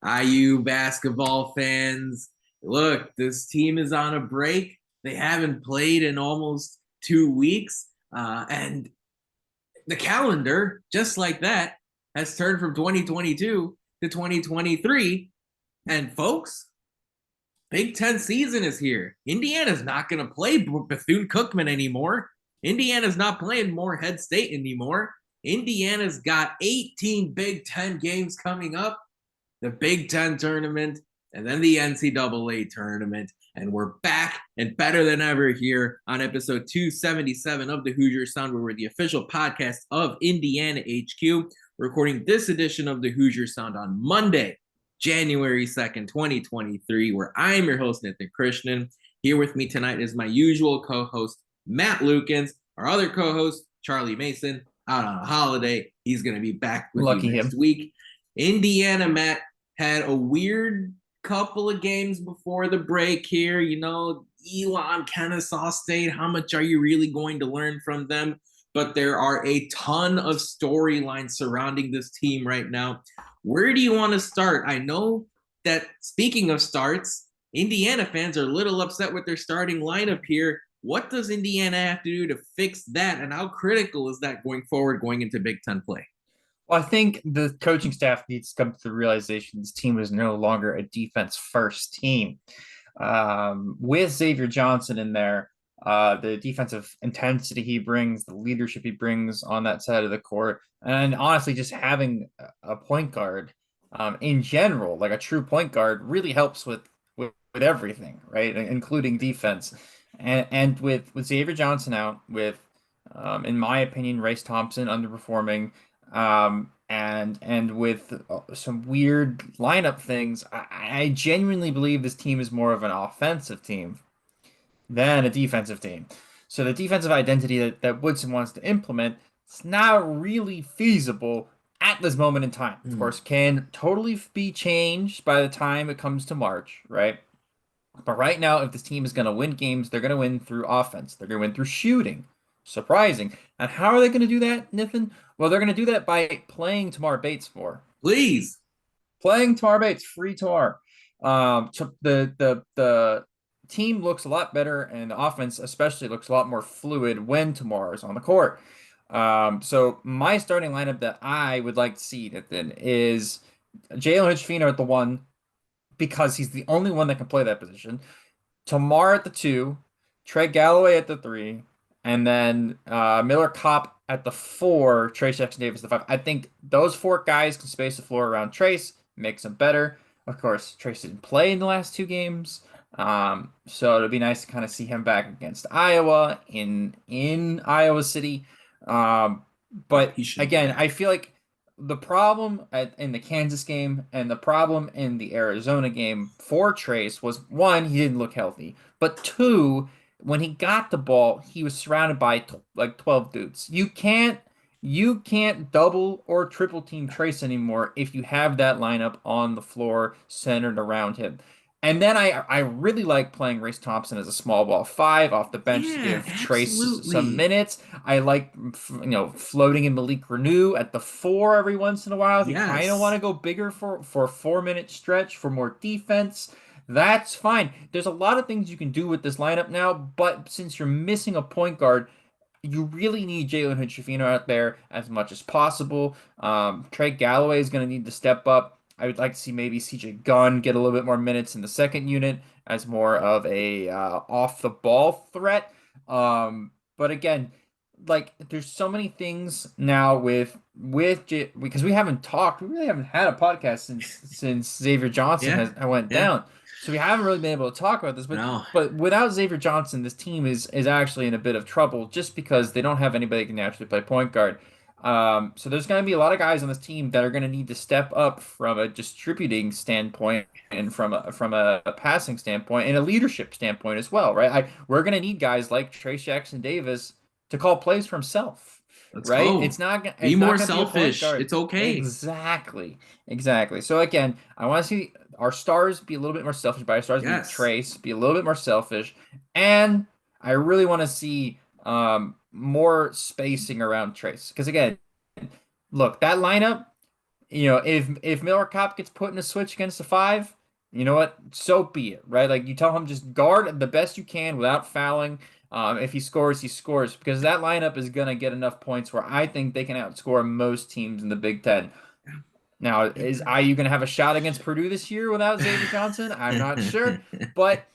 IU basketball fans. Look, this team is on a break. They haven't played in almost 2 weeks. And the calendar, just like that, has turned from 2022 to 2023. And folks, Big Ten season is here. Indiana's not going to play Bethune-Cookman anymore. Indiana's not playing Morehead State anymore. Indiana's got 18 Big Ten games coming up, the Big Ten tournament, and then the NCAA tournament. And we're back and better than ever here on episode 277 of the Hoosier Sound, where we're the official podcast of Indiana HQ, recording this edition of the Hoosier Sound on Monday, January 2nd, 2023, where I'm your host, Nathan Krishnan. Here with me tonight is my usual co-host, Matt Lukens. Our other co-host, Charlie Mason, out on a holiday. He's going to be back with Lucky you next him. week. Indiana, Matt, had a weird couple of games before the break here. You know, Elon, Kennesaw State, how much are you really going to learn from them? But there are a ton of storylines surrounding this team right now. Where do you want to start? I know that speaking of starts, Indiana fans are a little upset with their starting lineup here. What does Indiana have to do to fix that? And how critical is that going forward, going into Big Ten play? Well, I think the coaching staff needs to come to the realization this team is no longer a defense first team. With Xavier Johnson in there, the defensive intensity he brings, the leadership he brings on that side of the court, and honestly, just having a point guard in general, like a true point guard, really helps with everything, right? Including defense. And with Xavier Johnson out, with in my opinion, Race Thompson underperforming, and with some weird lineup things, I genuinely believe this team is more of an offensive team than a defensive team. So the defensive identity that Woodson wants to implement, it's not really feasible at this moment in time. Of course, can totally be changed by the time it comes to March, right? But right now, if this team is going to win games, they're going to win through offense. They're going to win through shooting. Surprising. And how are they going to do that, Nathan? Well, they're going to do that by playing Tamar Bates more. Please. Playing Tamar Bates, free Tamar. So the team looks a lot better, and the offense especially looks a lot more fluid when Tamar is on the court. So my starting lineup that I would like to see, Nathan, is Jalen Hood-Schifino at the one, because he's the only one that can play that position. Tamar at the two, Trey Galloway at the three, and then Miller Kopp at the four, Trace Jackson Davis at the five. I think those four guys can space the floor around Trace, makes him better. Of course, Trace didn't play in the last two games. So it'd be nice to kind of see him back against Iowa in Iowa City. But again, I feel like the problem in the Kansas game and the problem in the Arizona game for Trace was, one, he didn't look healthy, but two, when he got the ball, he was surrounded by like 12 dudes. You can't double or triple team Trace anymore if you have that lineup on the floor centered around him. And then I really like playing Race Thompson as a small ball five off the bench to Yeah, give Trace some absolutely. minutes. I like floating in Malik Renew at the four every once in a while. If you kind of want Yes. to go bigger for a 4 minute stretch for more defense, that's fine. There's a lot of things you can do with this lineup now, but since you're missing a point guard, you really need Jalen Hood-Schifino out there as much as possible. Trey Galloway is going to need to step up. I would like to see maybe CJ Gunn get a little bit more minutes in the second unit as more of a off the ball threat. But again, like there's so many things now because we haven't talked, we really haven't had a podcast since Xavier Johnson Yeah. has went Yeah. down. So we haven't really been able to talk about this, but No. but without Xavier Johnson, this team is actually in a bit of trouble just because they don't have anybody who can actually play point guard. So there's going to be a lot of guys on this team that are going to need to step up from a distributing standpoint and from a passing standpoint and a leadership standpoint as well, right? We're going to need guys like Trace Jackson Davis to call plays for himself, Let's right? go. It's not Be it's not more going to be a point selfish. guard. It's okay. Exactly. So again, I want to see our stars be a little bit more selfish. By our stars, be Yes. Trace, be a little bit more selfish, and I really want to see more spacing around Trace because again, look, that lineup if Miller Kopp gets put in a switch against the 5, you know what? So be it, right? Like you tell him just guard the best you can without fouling. If he scores, he scores because that lineup is gonna get enough points where I think they can outscore most teams in the Big Ten. Now, is IU going to have a shot against Purdue this year without Xavier Johnson? I'm not sure, but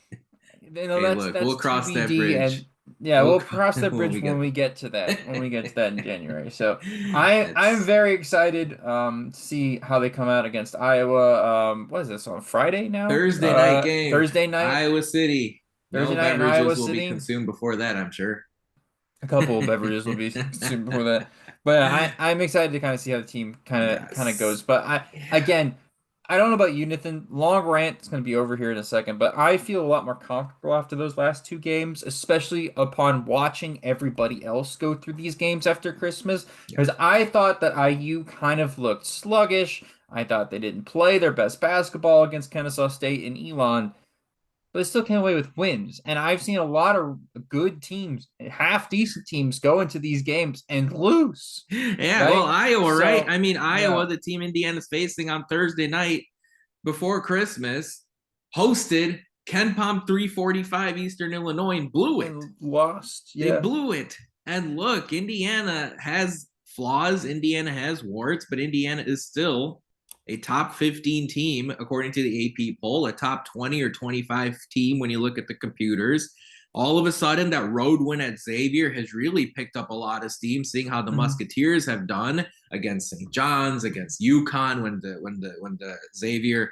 Hey, look, that's we'll cross that TBD, and bridge. yeah, We'll we'll cross that when bridge we when get we get to that. When we get to that in January. So I'm it's very excited to see how they come out against Iowa. What is this on Friday now? Thursday night game, Thursday night, Iowa City. Thursday No night in Iowa beverages will be City. consumed before that, I'm sure. A couple of beverages will be consumed before that. But I'm excited to kind of see how the team kind of Yes. goes. But Yeah. again, I don't know about you, Nathan. Long rant is going to be over here in a second, but I feel a lot more comfortable after those last 2 games, especially upon watching everybody else go through these games after Christmas. Yeah. Because I thought that IU kind of looked sluggish. I thought they didn't play their best basketball against Kennesaw State and Elon, but they still came away with wins. And I've seen a lot of good teams, half decent teams, go into these games and lose, Yeah, well, right? Iowa, right? I So, mean, Iowa, yeah, the team Indiana's facing on Thursday night before Christmas, hosted Ken Palm 345 Eastern Illinois and blew it. and lost. They Yeah. blew it. And look, Indiana has flaws, Indiana has warts, but Indiana is still a top 15 team, according to the AP poll, a top 20 or 25 team when you look at the computers. All of a sudden, that road win at Xavier has really picked up a lot of steam, seeing how the Mhm. Musketeers have done against St. John's, against UConn when the Xavier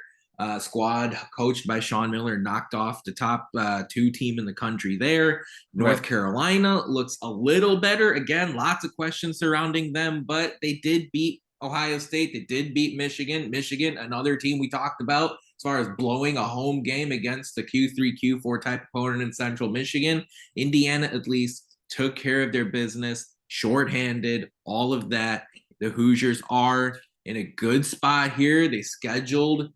squad coached by Sean Miller knocked off the top 2 team in the country there. North Right. Carolina looks a little better. Again, lots of questions surrounding them, but they did beat Ohio State. They did beat Michigan. Michigan, another team we talked about as far as blowing a home game against the Q3, Q4 type opponent in Central Michigan. Indiana at least took care of their business, shorthanded, all of that. The Hoosiers are in a good spot here. They scheduled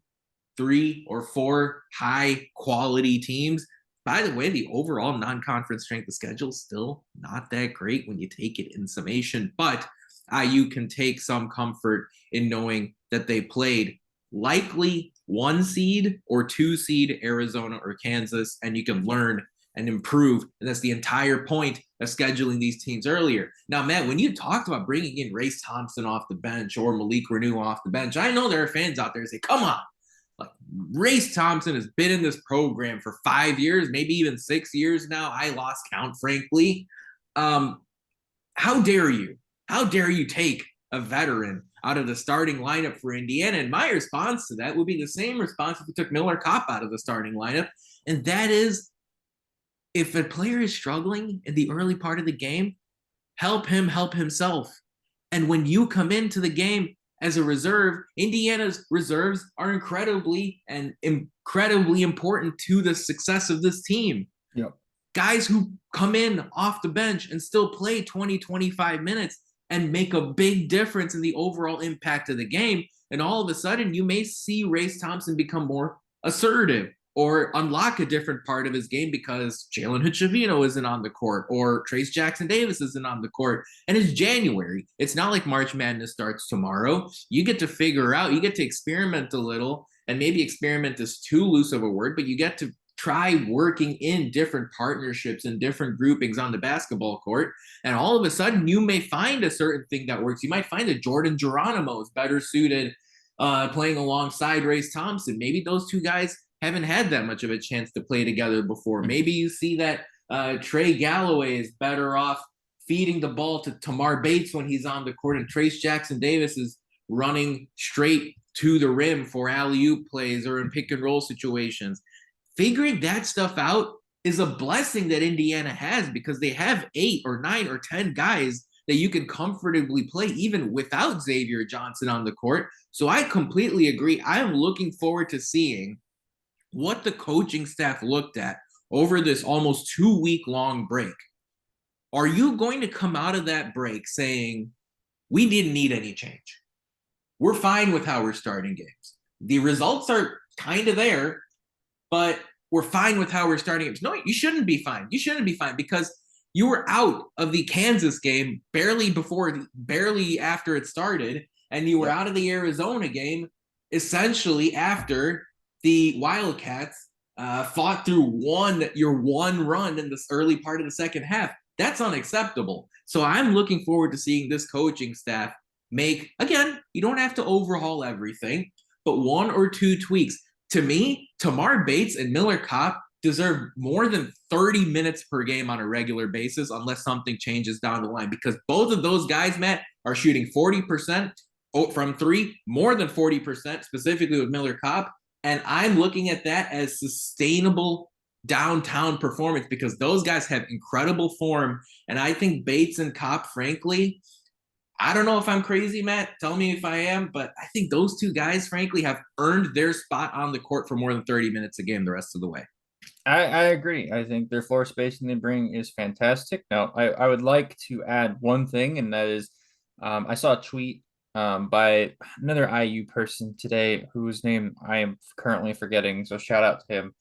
3 or 4 high quality teams. By the way, the overall non-conference strength of schedule is still not that great when you take it in summation, but IU can take some comfort in knowing that they played likely 1 seed or 2 seed Arizona or Kansas, and you can learn and improve. And that's the entire point of scheduling these teams earlier. Now, Matt, when you talked about bringing in Race Thompson off the bench or Malik Renew off the bench, I know there are fans out there who say, come on, like Race Thompson has been in this program for 5 years, maybe even 6 years now. I lost count, frankly. How dare you? How dare you take a veteran out of the starting lineup for Indiana? And my response to that would be the same response if we took Miller Kopp out of the starting lineup. And that is, if a player is struggling in the early part of the game, help him help himself. And when you come into the game as a reserve, Indiana's reserves are incredibly important to the success of this team. Yep. Guys who come in off the bench and still play 20, 25 minutes and make a big difference in the overall impact of the game. And all of a sudden, you may see Race Thompson become more assertive or unlock a different part of his game because Jalen Hood-Schifino isn't on the court or Trace Jackson Davis isn't on the court. And it's January. It's not like March Madness starts tomorrow. You get to figure out, you get to experiment a little, and maybe experiment is too loose of a word, but you get to try working in different partnerships and different groupings on the basketball court. And all of a sudden, you may find a certain thing that works. You might find that Jordan Geronimo is better suited playing alongside Race Thompson. Maybe those 2 guys haven't had that much of a chance to play together before. Maybe you see that Trey Galloway is better off feeding the ball to Tamar Bates when he's on the court, and Trace Jackson Davis is running straight to the rim for alley-oop plays or in pick and roll situations. Figuring that stuff out is a blessing that Indiana has because they have 8 or 9 or 10 guys that you can comfortably play even without Xavier Johnson on the court. So I completely agree. I am looking forward to seeing what the coaching staff looked at over this almost 2-week long break. Are you going to come out of that break saying, we didn't need any change? We're fine with how we're starting games. The results are kind of there, but we're fine with how we're starting games. No, you shouldn't be fine. You shouldn't be fine because you were out of the Kansas game barely after it started, and you were Yep. out of the Arizona game essentially after the Wildcats fought through your one run in this early part of the second half. That's unacceptable. So I'm looking forward to seeing this coaching staff make, again, you don't have to overhaul everything, but one or two tweaks. To me, Tamar Bates and Miller Kopp deserve more than 30 minutes per game on a regular basis unless something changes down the line, because both of those guys, Matt, are shooting 40% from three, more than 40%, specifically with Miller Kopp. And I'm looking at that as sustainable downtown performance because those guys have incredible form. And I think Bates and Kopp, frankly, I don't know if I'm crazy, Matt. Tell me if I am, but I think those two guys, frankly, have earned their spot on the court for more than 30 minutes a game the rest of the way. I agree. I think their floor spacing they bring is fantastic. Now, I would like to add one thing, and that is I saw a tweet by another IU person today whose name I am currently forgetting. So shout out to him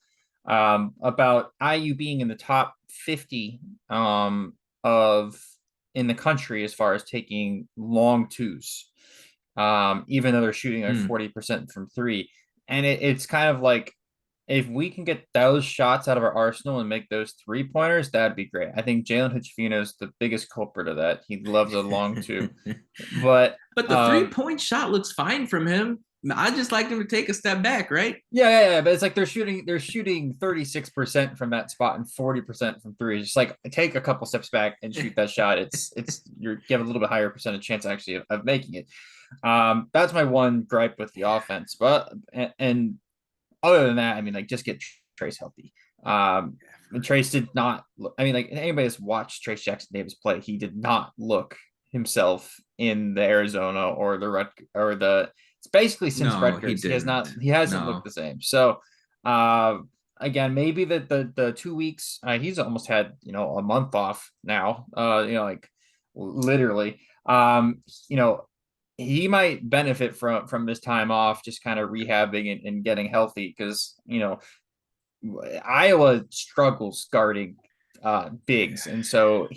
about IU being in the top 50 of in the country as far as taking long twos, even though they're shooting like 40% from three. And it's kind of like if we can get those shots out of our arsenal and make those 3-pointers, that'd be great. I think Jalen Hitchfino is the biggest culprit of that. He loves a long two, but but the 3-point shot looks fine from him. I just like him to take a step back, right? Yeah. But it's like they're shooting 36% from that spot and 40% from three. It's just like take a couple steps back and shoot that shot. You have a little bit higher percentage chance actually of making it. That's my one gripe with the offense. But and other than that, I mean, like just get Trace healthy. Trace did not look, I mean, like anybody that's watched Trace Jackson Davis play, he did not look himself in the Arizona or it's basically since Rutgers. He hasn't looked the same. So again, maybe the 2 weeks, he's almost had, a month off now, like literally, he might benefit from this time off, just kind of rehabbing and getting healthy because Iowa struggles guarding bigs, and so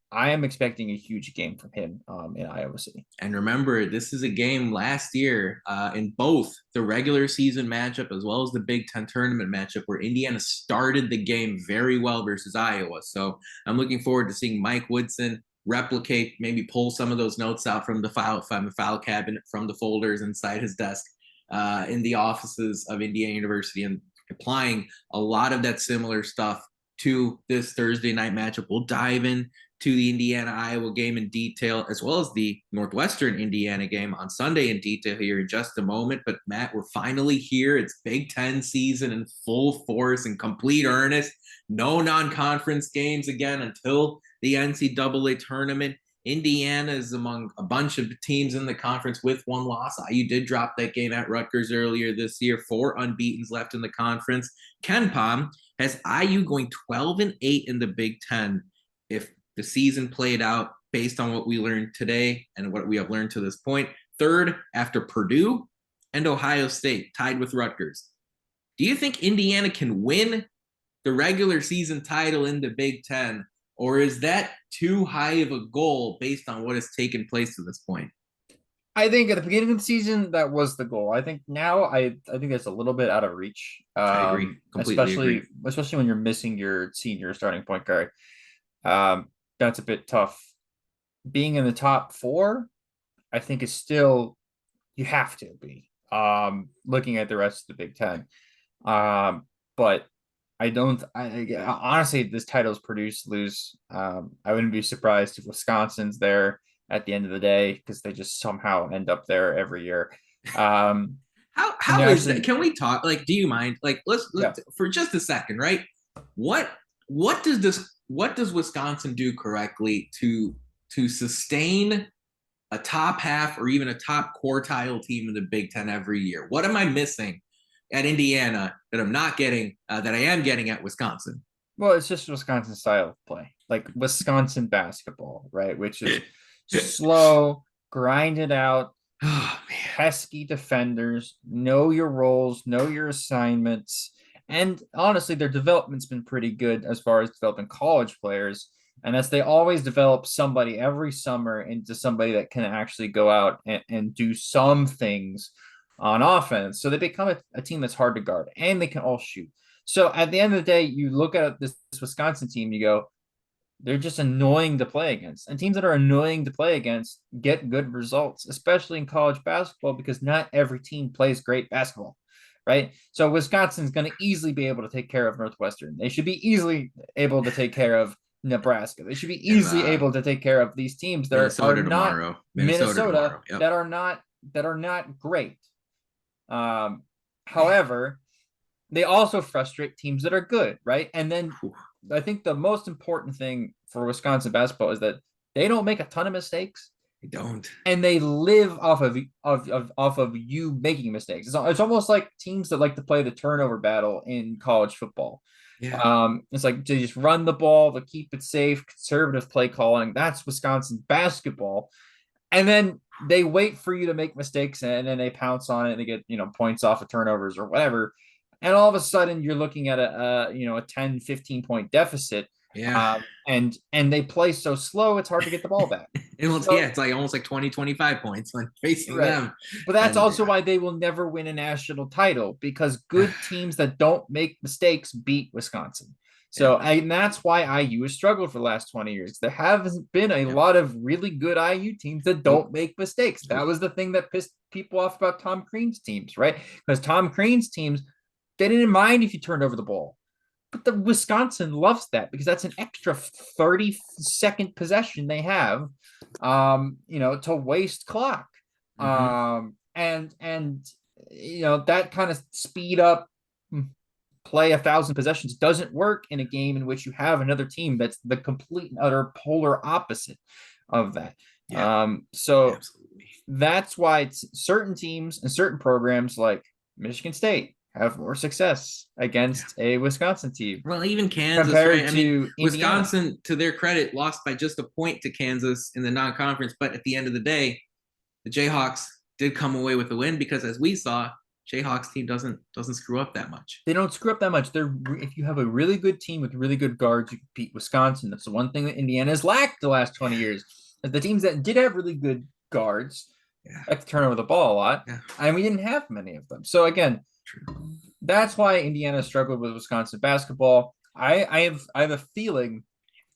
I am expecting a huge game from him in Iowa City. And remember, this is a game last year in both the regular season matchup as well as the Big Ten tournament matchup where Indiana started the game very well versus Iowa. So I'm looking forward to seeing Mike Woodson replicate, maybe pull some of those notes out from the file cabinet, from the folders inside his desk in the offices of Indiana University, and applying a lot of that similar stuff to this Thursday night matchup. We'll dive in to the Indiana-Iowa game in detail, as well as the Northwestern-Indiana game on Sunday in detail here in just a moment. But, Matt, we're finally here. It's Big Ten season in full force and complete earnest. No non-conference games again until the NCAA tournament. Indiana is among a bunch of teams in the conference with one loss. IU did drop that game at Rutgers earlier this year. 4 unbeatens left in the conference. KenPom has IU going 12-8 in the Big Ten if the season played out based on what we learned today and what we have learned to this point. Third after Purdue and Ohio State, tied with Rutgers. Do you think Indiana can win the regular season title in the Big Ten, or is that too high of a goal based on what has taken place to this point? I think at the beginning of the season, that was the goal. I think now, I think it's a little bit out of reach. I agree. Completely agree. Especially when you're missing your senior starting point guard. That's a bit tough. Being in the top 4, I think is still, you have to be, looking at the rest of the Big Ten. But honestly, this title's produce, lose. I wouldn't be surprised if Wisconsin's there at the end of the day because they just somehow end up there every year. How is that? Can we talk? Like, do you mind? Like, let's for just a second, right? What does Wisconsin do correctly to sustain a top half or even a top quartile team in the Big Ten every year? What am I missing at Indiana that I'm not getting, that I am getting at Wisconsin? Well, it's just Wisconsin style of play, like Wisconsin basketball, right? Which is slow, grind it out, pesky defenders, know your roles, know your assignments. And honestly, their development's been pretty good as far as developing college players. And that's they always develop somebody every summer into somebody that can actually go out and do some things on offense. So they become a team that's hard to guard and they can all shoot. So at the end of the day, you look at this Wisconsin team, you go, they're just annoying to play against. And teams that are annoying to play against get good results, especially in college basketball, because not every team plays great basketball, right? So Wisconsin's going to easily be able to take care of Northwestern. They should be easily able to take care of Nebraska. They should be easily able to take care of these teams that are not Minnesota yep. that are not great. However, they also frustrate teams that are good, right? And then I think the most important thing for Wisconsin basketball is that they don't make a ton of mistakes. They don't, and they live off of you making mistakes. It's almost like teams that like to play the turnover battle in college football. Yeah. It's like to just run the ball, to keep it safe, conservative play calling. That's Wisconsin basketball. And then they wait for you to make mistakes and then they pounce on it and they get, points off of turnovers or whatever. And all of a sudden you're looking at a 10, 15 point deficit. Yeah. And they play so slow, it's hard to get the ball back. It's like almost like 20, 25 points when facing them. But that's also why they will never win a national title, because good teams that don't make mistakes beat Wisconsin. So and that's why IU has struggled for the last 20 years. There hasn't been a lot of really good IU teams that don't make mistakes. That was the thing that pissed people off about Tom Crean's teams, right? Because Tom Crean's teams, they didn't mind if you turned over the ball. But the Wisconsin loves that because that's an extra 30-second possession they have, to waste clock. Mm-hmm. And that kind of speed up play 1,000 possessions doesn't work in a game in which you have another team that's the complete and utter polar opposite of that. Yeah. So absolutely. That's why it's certain teams and certain programs like Michigan State have more success against a Wisconsin team. Well, even Kansas, right? I mean, Wisconsin, to their credit, lost by just a point to Kansas in the non-conference. But at the end of the day, the Jayhawks did come away with the win because, as we saw, Jayhawks team doesn't screw up that much. They don't screw up that much. If you have a really good team with really good guards, you can beat Wisconsin. That's the one thing that Indiana has lacked the last 20 years. The teams that did have really good guards like to turn over the ball a lot, and we didn't have many of them. So again, that's why Indiana struggled with Wisconsin basketball. I have a feeling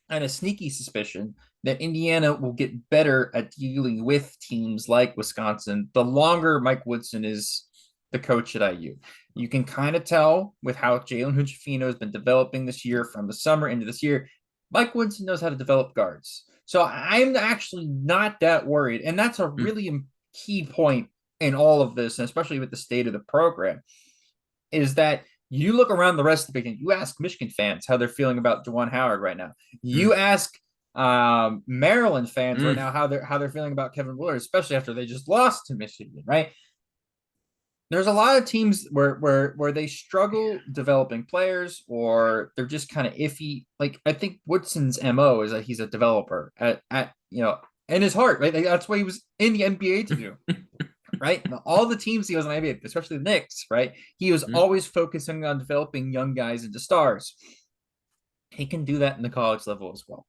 and a sneaky suspicion that Indiana will get better at dealing with teams like Wisconsin the longer Mike Woodson is the coach at IU. You can kind of tell with how Jalen Hood-Schifino has been developing this year from the summer into this year. Mike Woodson knows how to develop guards. So I'm actually not that worried. And that's a really key point in all of this, and especially with the state of the program, is that you look around the rest of the Big Ten. You ask Michigan fans how they're feeling about Juwan Howard right now. You ask Maryland fans right now how they're feeling about Kevin Willard, especially after they just lost to Michigan, right? There's a lot of teams where they struggle developing players, or they're just kind of iffy. Like I think Woodson's MO is that he's a developer at in his heart, right? Like, that's what he was in the NBA to do. Right? All the teams he was in the NBA, especially the Knicks, right? He was always focusing on developing young guys into stars. He can do that in the college level as well.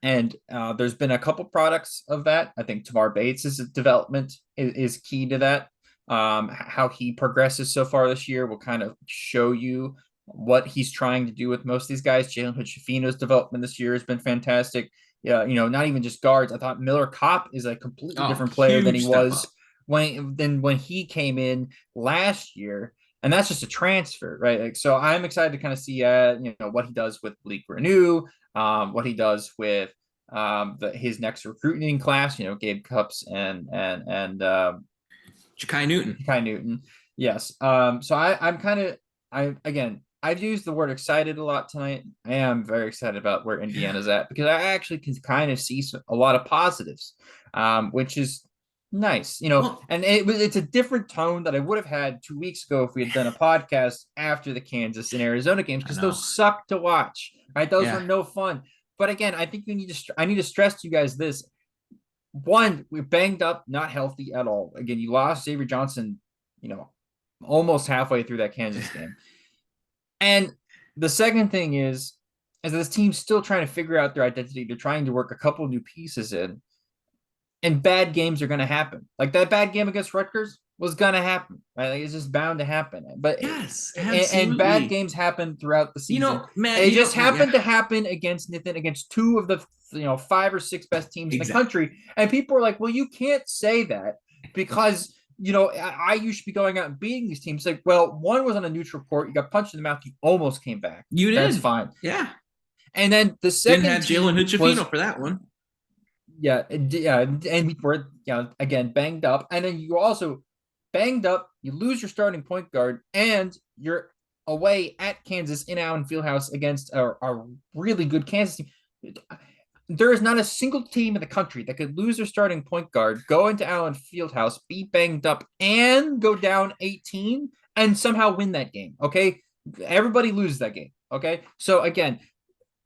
And there's been a couple products of that. I think Tamar Bates' development is key to that. How he progresses so far this year will kind of show you what he's trying to do with most of these guys. Jalen Hood-Schifino's development this year has been fantastic. Yeah, not even just guards. I thought Miller Kopp is a completely different player than he was when he came in last year, and that's just a transfer, right? Like, so I'm excited to kind of see what he does with Bleak Renew, what he does with his next recruiting class, Gabe Cupps and Ja'Kai Newton. Yes. So I've used the word excited a lot tonight. I am very excited about where Indiana's at, because I actually can kind of see a lot of positives, which is nice, and it's a different tone that I would have had 2 weeks ago if we had done a podcast after the Kansas and Arizona games, because those suck to watch, right? Those were no fun. But again, I think I need to stress to you guys this. One, we're banged up, not healthy at all. Again, you lost Xavier Johnson, almost halfway through that Kansas game. And the second thing is is that this team's still trying to figure out their identity. They're trying to work a couple new pieces in, and bad games are going to happen. Like that bad game against Rutgers was going to happen, right? Like it's just bound to happen. But Yes, and bad absolutely. games happen throughout the You season. know, Matt, And it you just know, yeah, happened to happen against two of the 5 or 6 best teams in the exactly. country. And people are like, "Well, you can't say that because." You should be going out and beating these teams. Like, well, one was on a neutral court. You got punched in the mouth. You almost came back. You That's did. fine. Yeah. And then the Didn't second have Jalen team was Hood-Schifino for that one. yeah, and we were again banged up, and then you also banged up. You lose your starting point guard, and you're away at Kansas in Allen Fieldhouse against a really good Kansas team. There is not a single team in the country that could lose their starting point guard, go into Allen Fieldhouse, be banged up, and go down 18 and somehow win that game. Okay, everybody loses that game. Okay, so again,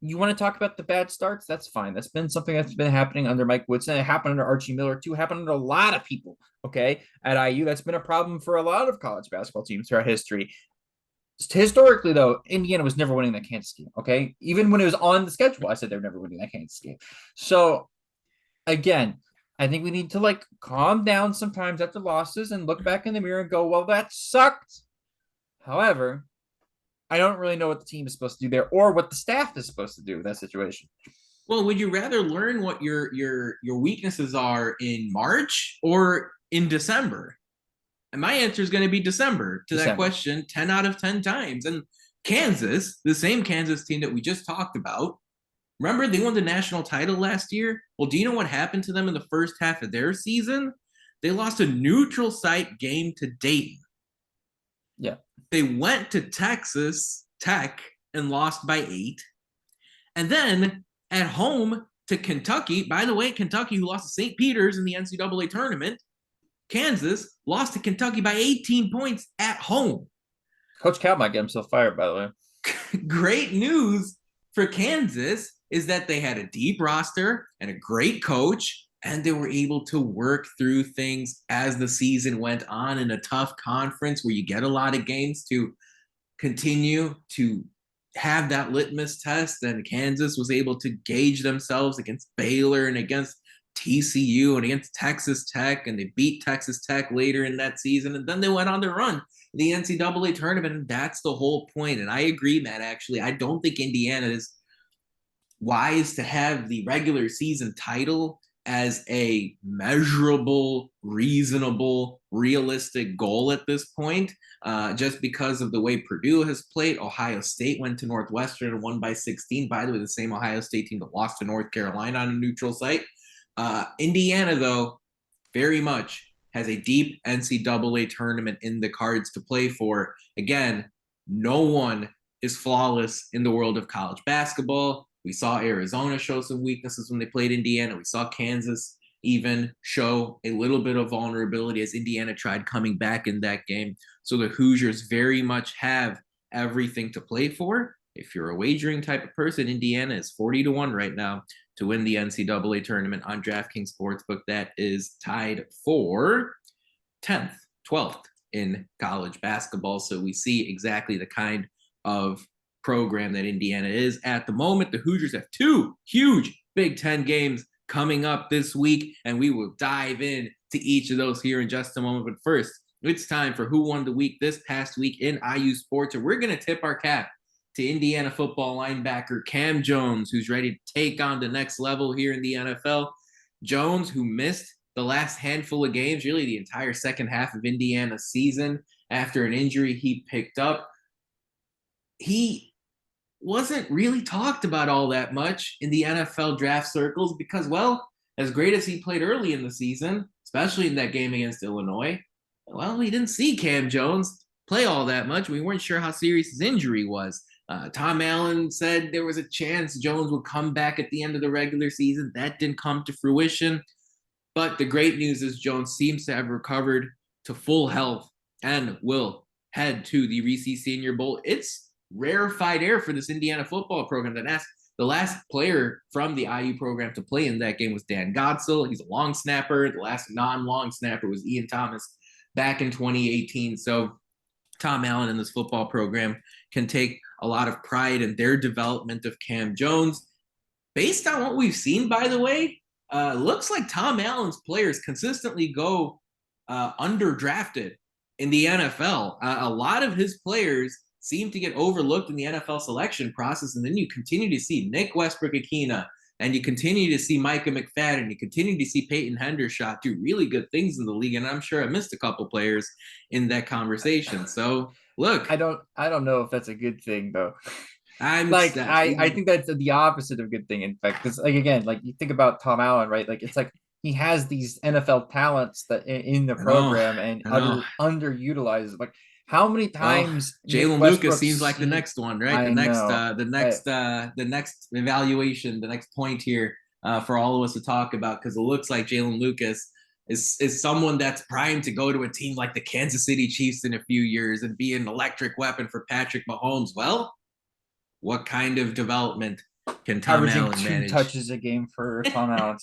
you want to talk about the bad starts? That's fine. That's been something that's been happening under Mike Woodson. It happened under Archie Miller too. It happened under a lot of people. Okay, at IU, that's been a problem for a lot of college basketball teams throughout history. Historically, though, Indiana was never winning that Kansas game. Okay, even when it was on the schedule, I said they were never winning that Kansas game. So again, I think we need to like calm down sometimes after losses and look back in the mirror and go, "Well, that sucked." However, I don't really know what the team is supposed to do there or what the staff is supposed to do in that situation. Well, would you rather learn what your weaknesses are in March or in December? And my answer is going to be December to that December. question 10 out of 10 times. And Kansas, the same Kansas team that we just talked about, remember they won the national title last year? Well, do you know what happened to them in the first half of their season? They lost a neutral site game to Dayton. Yeah. They went to Texas Tech and lost by 8. And then at home to Kentucky, by the way, Kentucky, who lost to St. Peter's in the NCAA tournament, Kansas lost to Kentucky by 18 points at home. Coach Cal might get himself fired, by the way. Great news for Kansas is that they had a deep roster and a great coach, and they were able to work through things as the season went on in a tough conference where you get a lot of games to continue to have that litmus test. And Kansas was able to gauge themselves against Baylor and against TCU and against Texas Tech, and they beat Texas Tech later in that season. And then they went on to run the NCAA tournament, and that's the whole point. And I agree, Matt, actually. I don't think Indiana is wise to have the regular season title as a measurable, reasonable, realistic goal at this point, just because of the way Purdue has played. Ohio State went to Northwestern and won by 16. By the way, the same Ohio State team that lost to North Carolina on a neutral site. Indiana, though, very much has a deep NCAA tournament in the cards to play for. Again, no one is flawless in the world of college basketball. We saw Arizona show some weaknesses when they played Indiana. We saw Kansas even show a little bit of vulnerability as Indiana tried coming back in that game. So the Hoosiers very much have everything to play for. If you're a wagering type of person, Indiana is 40-1 right now to win the NCAA tournament on DraftKings Sportsbook. That is tied for 10th, 12th in college basketball. So we see exactly the kind of program that Indiana is at the moment. The Hoosiers have 2 huge Big Ten games coming up this week, and we will dive in to each of those here in just a moment. But first, it's time for Who Won the Week this past week in IU Sports, and we're going to tip our cap to Indiana football linebacker Cam Jones, who's ready to take on the next level here in the NFL. Jones, who missed the last handful of games, really the entire second half of Indiana's season after an injury he picked up. He wasn't really talked about all that much in the NFL draft circles because, well, as great as he played early in the season, especially in that game against Illinois, well, we didn't see Cam Jones play all that much. We weren't sure how serious his injury was. Tom Allen said there was a chance Jones would come back at the end of the regular season. That didn't come to fruition. But the great news is Jones seems to have recovered to full health and will head to the Reese Senior Bowl. It's rarefied air for this Indiana football program. The last player from the IU program to play in that game was Dan Godsell. He's a long snapper. The last non-long snapper was Ian Thomas back in 2018. So Tom Allen and this football program can take a lot of pride in their development of Cam Jones. Based on what we've seen, by the way, looks like Tom Allen's players consistently go underdrafted in the NFL. A lot of his players seem to get overlooked in the NFL selection process, and then you continue to see Nick Westbrook-Akina, and you continue to see Micah McFadden, you continue to see Peyton Hendershot do really good things in the league, and I'm sure I missed a couple players in that conversation. So look, I don't know if that's a good thing though. I'm Like I think that's the opposite of a good thing, in fact, because like again, like you think about Tom Allen, right? Like it's like he has these NFL talents that in the program and I know. underutilized. Like how many Well, times Nick Jalen Lucas Westbrook seems like the seen? next one, right? I know. The next evaluation, the next point here for all of us to talk about, because it looks like Jalen Lucas is someone that's primed to go to a team like the Kansas City Chiefs in a few years and be an electric weapon for Patrick Mahomes. Well, what kind of development can Tom Averaging Allen 2 manage? touches a game for Tom Allen.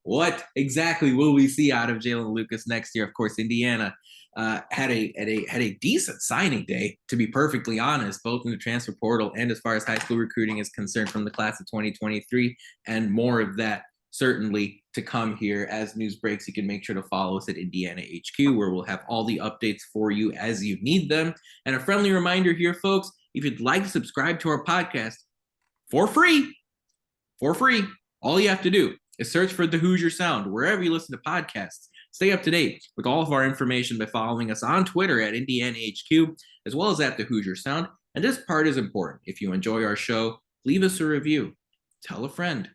What exactly will we see out of Jalen Lucas next year? Of course, Indiana had a decent signing day, to be perfectly honest, both in the transfer portal and as far as high school recruiting is concerned from the class of 2023, and more of that certainly to come here as news breaks. You can make sure to follow us at Indiana HQ, where we'll have all the updates for you as you need them. And a friendly reminder here, folks, if you'd like to subscribe to our podcast for free, all you have to do is search for the Hoosier Sound wherever you listen to podcasts. Stay up to date with all of our information by following us on Twitter at Indiana HQ, as well as at the Hoosier Sound. And this part is important. If you enjoy our show, leave us a review, tell a friend,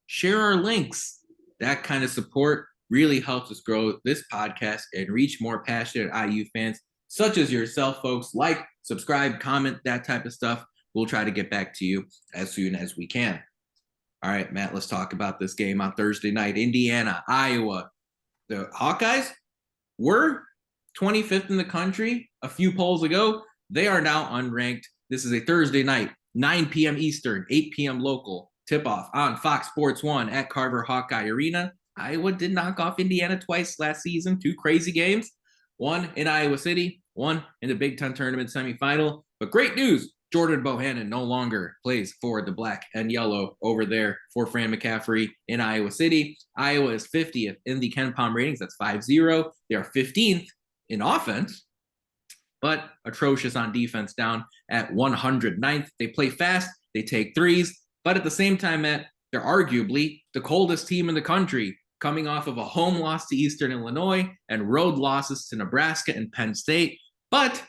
share our links. That kind of support really helps us grow this podcast and reach more passionate IU fans such as yourself, folks. Like, subscribe, comment, that type of stuff. We'll try to get back to you as soon as we can. All right, Matt, let's talk about this game on Thursday night. Indiana, Iowa. The Hawkeyes were 25th in the country a few polls ago. They are now unranked. This is a Thursday night, 9 p.m. Eastern, 8 p.m. local tip-off on Fox Sports 1 at Carver Hawkeye Arena. Iowa did knock off Indiana twice last season, 2 crazy games, one in Iowa City, one in the Big Ten Tournament semifinal. But great news, Jordan Bohannon no longer plays for the black and yellow over there for Fran McCaffrey in Iowa City. Iowa is 50th in the KenPom ratings. That's 5-0. They are 15th in offense, but atrocious on defense, down at 109th. They play fast. They take threes. But at the same time, Matt, they're arguably the coldest team in the country, coming off of a home loss to Eastern Illinois and road losses to Nebraska and Penn State. But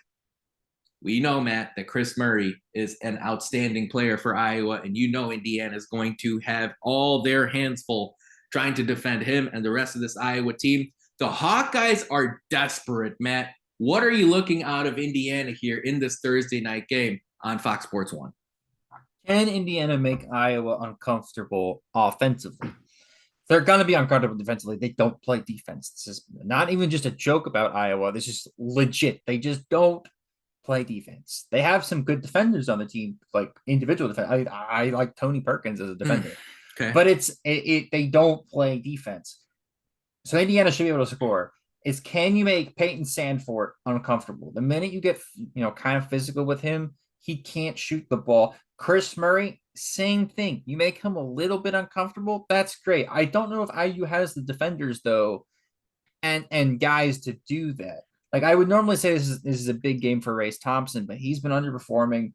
we know, Matt, that Chris Murray is an outstanding player for Iowa, and you know Indiana is going to have all their hands full trying to defend him and the rest of this Iowa team. The Hawkeyes are desperate, Matt. What are you looking out of Indiana here in this Thursday night game on Fox Sports 1? Can Indiana make Iowa uncomfortable offensively? They're going to be uncomfortable defensively. They don't play defense. This is not even just a joke about Iowa. This is legit. They just don't play defense. They have some good defenders on the team, like individual defense. I like Tony Perkins as a defender, Okay. but they don't play defense. So Indiana should be able to score. Is can you make Peyton Sandfort uncomfortable? The minute you get kind of physical with him, he can't shoot the ball. Chris Murray, same thing. You make him a little bit uncomfortable. That's great. I don't know if IU has the defenders though, and guys to do that. Like I would normally say this is a big game for Race Thompson, but he's been underperforming.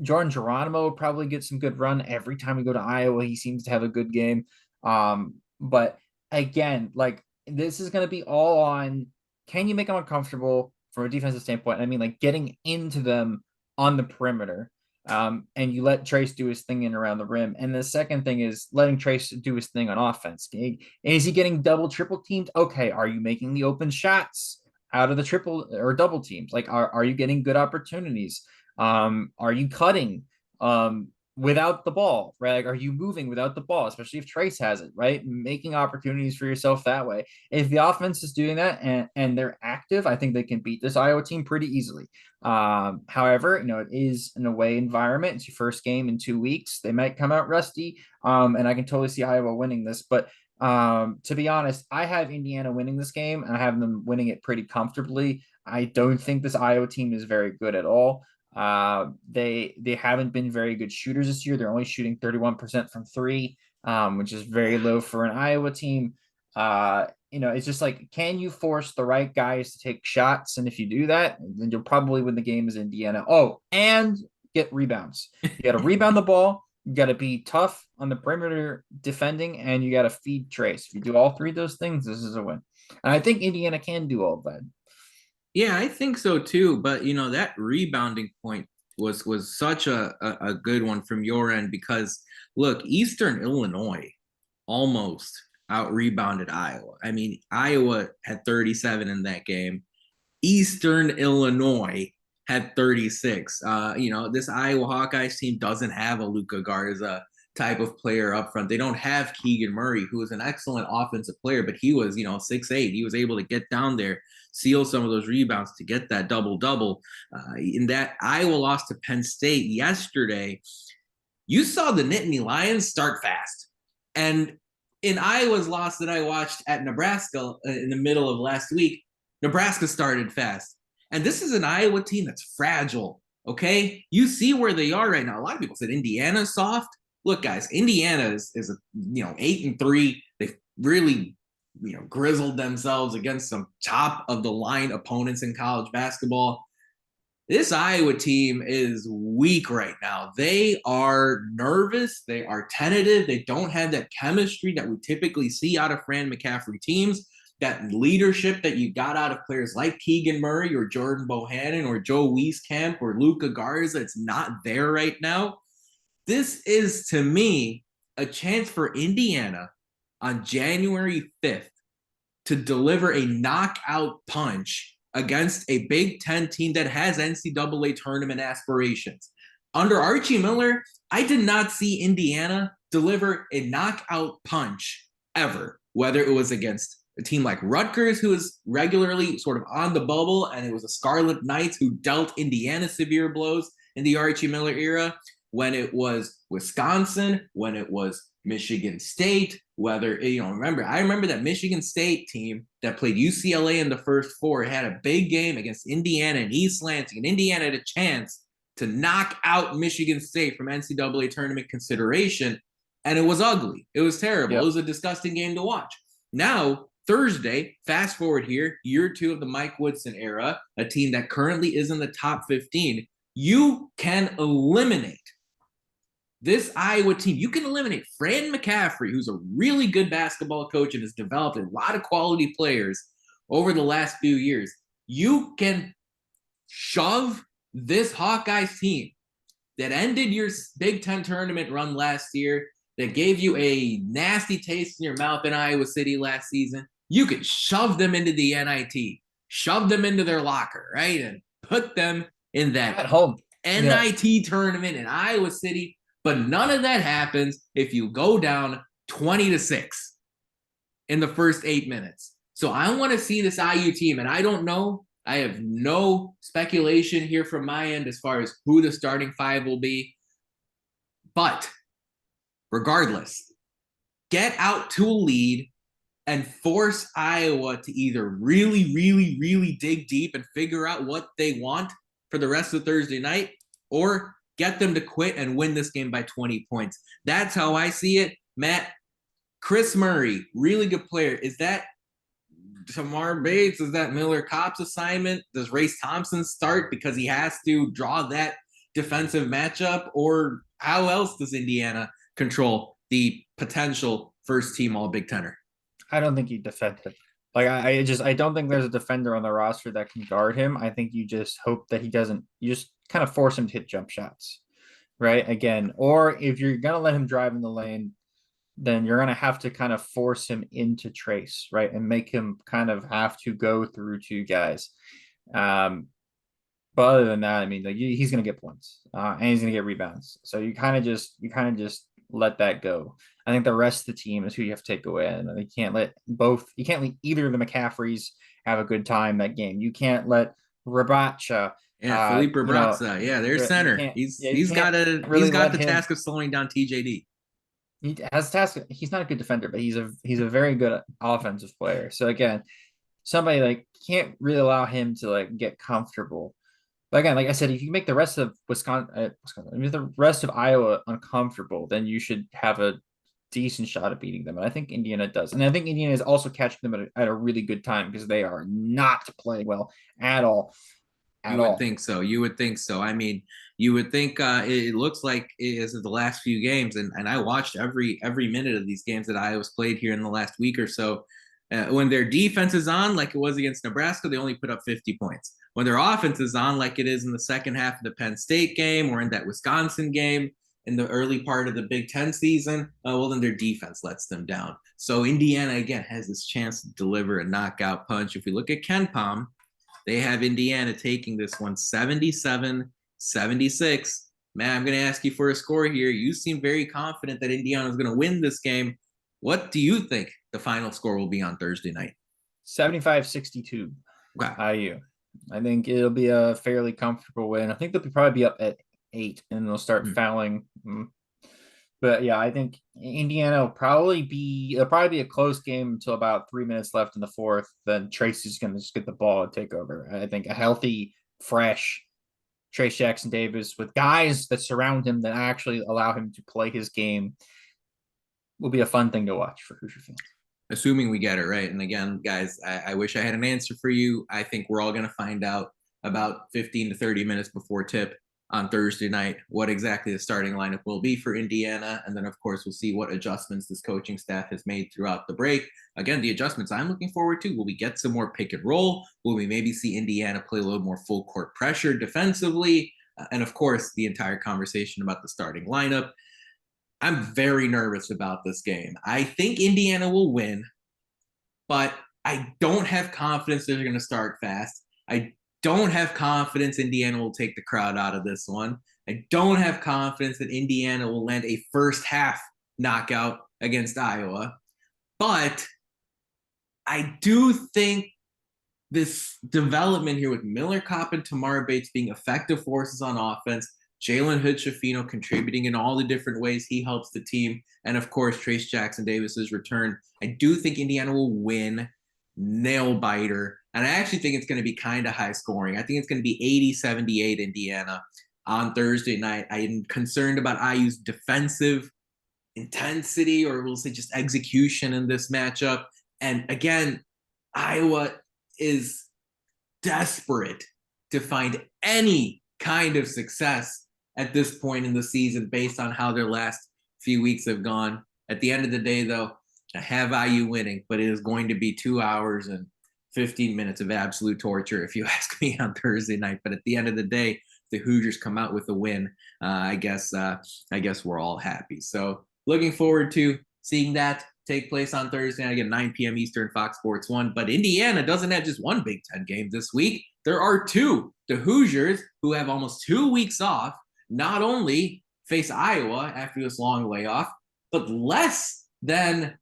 Jordan Geronimo would probably get some good run every time we go to Iowa. He seems to have a good game. But again, like this is going to be all on can you make them uncomfortable from a defensive standpoint? I mean, like getting into them on the perimeter. And you let Trace do his thing in around the rim. And the second thing is letting Trace do his thing on offense. Is he getting double, triple teamed? Okay. Are you making the open shots out of the triple or double teams? Like, are you getting good opportunities? Are you cutting without the ball, right? Like, are you moving without the ball, especially if Trace has it, right? Making opportunities for yourself that way. If the offense is doing that and they're active, I think they can beat this Iowa team pretty easily. However, it is an away environment. It's your first game in 2 weeks. They might come out rusty, and I can totally see Iowa winning this. But To be honest, I have Indiana winning this game, and I have them winning it pretty comfortably. I don't think this Iowa team is very good at all. They haven't been very good shooters this year. They're only shooting 31% from three, which is very low for an Iowa team. It's just like, can you force the right guys to take shots? And if you do that, then you'll probably win the game as Indiana. Oh, and get rebounds. You got to rebound the ball. You got to be tough on the perimeter defending, and you got to feed Trace. If you do all three of those things, this is a win. And I think Indiana can do all of that. Yeah, I think so too. But that rebounding point was such a good one from your end because look, Eastern Illinois almost out rebounded Iowa. I mean, Iowa had 37 in that game. Eastern Illinois had 36. This Iowa Hawkeyes team doesn't have a Luka Garza type of player up front. They don't have Keegan Murray, who is an excellent offensive player, but he was, 6'8". He was able to get down there, seal some of those rebounds to get that double-double. In that Iowa lost to Penn State yesterday, you saw the Nittany Lions start fast. And in Iowa's loss that I watched at Nebraska in the middle of last week, Nebraska started fast. And this is an Iowa team that's fragile, okay? You see where they are right now. A lot of people said Indiana's soft. Look, guys, Indiana is 8-3. They've really, grizzled themselves against some top of the line opponents in college basketball. This Iowa team is weak right now. They are nervous. They are tentative. They don't have that chemistry that we typically see out of Fran McCaffrey teams. That leadership that you got out of players like Keegan Murray or Jordan Bohannon or Joe Wieskamp or Luka Garza. It's not there right now. This is, to me, a chance for Indiana on January 5th to deliver a knockout punch against a Big Ten team that has NCAA tournament aspirations. Under Archie Miller, I did not see Indiana deliver a knockout punch ever, whether it was against a team like Rutgers, who is regularly sort of on the bubble, and it was the Scarlet Knights who dealt Indiana severe blows in the Archie Miller era, when it was Wisconsin, when it was Michigan State, I remember that Michigan State team that played UCLA in the first four had a big game against Indiana and East Lansing, and Indiana had a chance to knock out Michigan State from NCAA tournament consideration, and it was ugly. It was terrible. Yep. It was a disgusting game to watch. Now, Thursday, fast forward here, year two of the Mike Woodson era, a team that currently is in the top 15, you can eliminate this Iowa team. You can eliminate Fran McCaffrey, who's a really good basketball coach and has developed a lot of quality players over the last few years. You can shove this Hawkeyes team that ended your Big Ten tournament run last year, that gave you a nasty taste in your mouth in Iowa City last season. You could shove them into the NIT, shove them into their locker, right? And put them in that at home NIT tournament in Iowa City. But none of that happens if you go down 20-6 in the first 8 minutes. So I want to see this IU team, and I don't know. I have no speculation here from my end as far as who the starting five will be. But regardless, get out to a lead and force Iowa to either really, really, really dig deep and figure out what they want for the rest of Thursday night, or get them to quit and win this game by 20 points. That's how I see it. Matt, Chris Murray, really good player. Is that Tamar Bates? Is that Miller Kopp's assignment? Does Race Thompson start because he has to draw that defensive matchup? Or how else does Indiana control the potential first team all Big Tenner? I don't think he defended. Like I don't think there's a defender on the roster that can guard him. I think you just hope that he doesn't. You just kind of force him to hit jump shots, right? Again, or if you're gonna let him drive in the lane, then you're gonna have to kind of force him into Trace, right, and make him kind of have to go through two guys. But other than that, I mean, like he's gonna get points, and he's gonna get rebounds. So you kind of just let that go. I think the rest of the team is who you have to take away, and you can't let either of the McCaffreys have a good time that game. You can't let Rabacha. Philippe Rabacha. Their center. He's got the task of slowing down TJD. he has task. He's not a good defender, but he's a very good offensive player. So again, somebody like can't really allow him to like get comfortable. But again, like I said, if you make the rest of the rest of Iowa uncomfortable, then you should have a decent shot at beating them. And I think Indiana does. And I think Indiana is also catching them at a really good time because they are not playing well at all. You would think so. You would think so. I mean, you would think it looks like it is the last few games, and I watched every minute of these games that Iowa's played here in the last week or so. When their defense is on, like it was against Nebraska, they only put up 50 points. When their offense is on, like it is in the second half of the Penn State game or in that Wisconsin game in the early part of the Big Ten season, well, then their defense lets them down. So Indiana, again, has this chance to deliver a knockout punch. If we look at KenPom, they have Indiana taking this one 77-76. Man, I'm going to ask you for a score here. You seem very confident that Indiana is going to win this game. What do you think the final score will be on Thursday night? 75-62. Okay. IU. I think it'll be a fairly comfortable win. I think they'll probably be up at 8 and they'll start fouling. But yeah, I think Indiana will probably be a close game until about 3 minutes left in the fourth. Then Tracy's going to just get the ball and take over. I think a healthy, fresh Trace Jackson Davis with guys that surround him that actually allow him to play his game will be a fun thing to watch for Hoosier fans. Assuming we get it right. And again, guys, I wish I had an answer for you. I think we're all going to find out about 15 to 30 minutes before tip on Thursday night what exactly the starting lineup will be for Indiana. And then, of course, we'll see what adjustments this coaching staff has made throughout the break. Again, the adjustments I'm looking forward to. Will we get some more pick and roll? Will we maybe see Indiana play a little more full court pressure defensively? And, of course, the entire conversation about the starting lineup. I'm very nervous about this game. I think Indiana will win, but I don't have confidence they're going to start fast. I don't have confidence Indiana will take the crowd out of this one. I don't have confidence that Indiana will land a first half knockout against Iowa. But I do think this development here with Miller Kopp and Tamar Bates being effective forces on offense, Jalen Hood-Schifino contributing in all the different ways he helps the team, and of course Trace Jackson Davis's return. I do think Indiana will win, nail biter, and I actually think it's going to be kind of high scoring. I think it's going to be 80-78 Indiana on Thursday night. I am concerned about IU's defensive intensity, or we'll say just execution in this matchup. And again, Iowa is desperate to find any kind of success at this point in the season based on how their last few weeks have gone. At the end of the day, though, I have IU winning, but it is going to be 2 hours and 15 minutes of absolute torture if you ask me on Thursday night. But at the end of the day, the Hoosiers come out with a win. I guess we're all happy. So looking forward to seeing that take place on Thursday night again, 9 p.m. Eastern, Fox Sports 1. But Indiana doesn't have just one Big Ten game this week. There are two. The Hoosiers, who have almost 2 weeks off, not only face Iowa after this long layoff, but less than